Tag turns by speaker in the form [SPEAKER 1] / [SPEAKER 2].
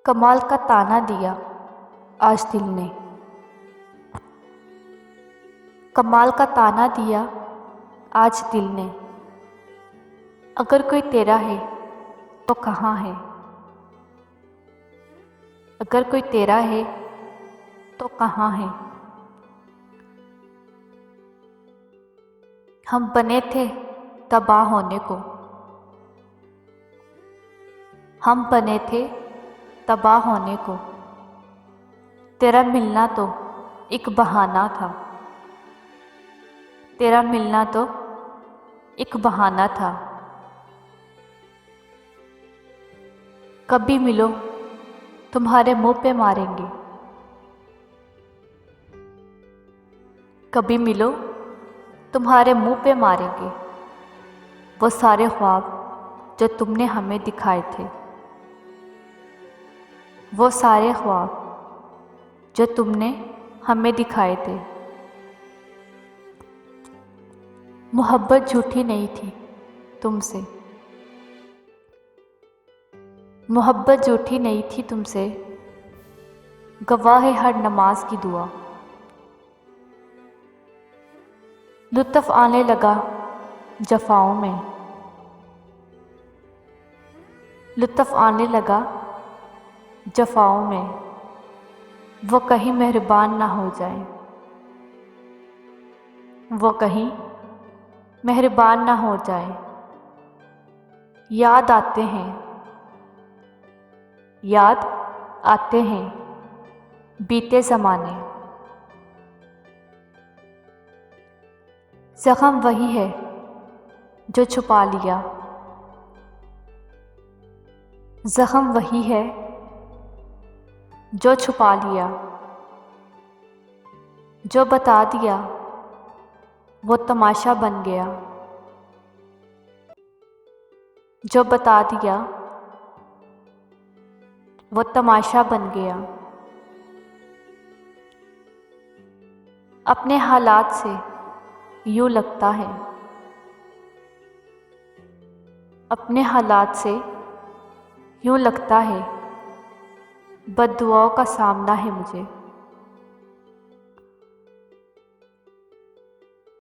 [SPEAKER 1] कमाल का ताना दिया आज दिल ने। कमाल का ताना दिया आज दिल ने। अगर कोई तेरा है तो कहाँ है। अगर कोई तेरा है तो कहाँ है। हम बने थे तबाह होने को। हम बने थे तबाह होने को। तेरा मिलना तो एक बहाना था। तेरा मिलना तो एक बहाना था। कभी मिलो तुम्हारे मुंह पे मारेंगे। कभी मिलो तुम्हारे मुंह पे मारेंगे वो सारे ख्वाब जो तुमने हमें दिखाए थे। वो सारे ख्वाब जो तुमने हमें दिखाए थे। मोहब्बत झूठी नहीं थी तुमसे। मोहब्बत झूठी नहीं थी तुमसे। गवाह है हर नमाज की दुआ। लुत्फ़ आने लगा जफ़ाओं में। लुत्फ़ आने लगा जफ़ाओं में। वो कहीं मेहरबान ना हो जाए। वो कहीं मेहरबान ना हो जाए। याद आते हैं। याद आते हैं बीते ज़माने। ज़ख्म वही है जो छुपा लिया। ज़ख्म वही है जो छुपा लिया। जो बता दिया वो तमाशा बन गया। जो बता दिया वो तमाशा बन गया। अपने हालात से यूँ लगता है। अपने हालात से यूँ लगता है बद्दुआओं का सामना है मुझे।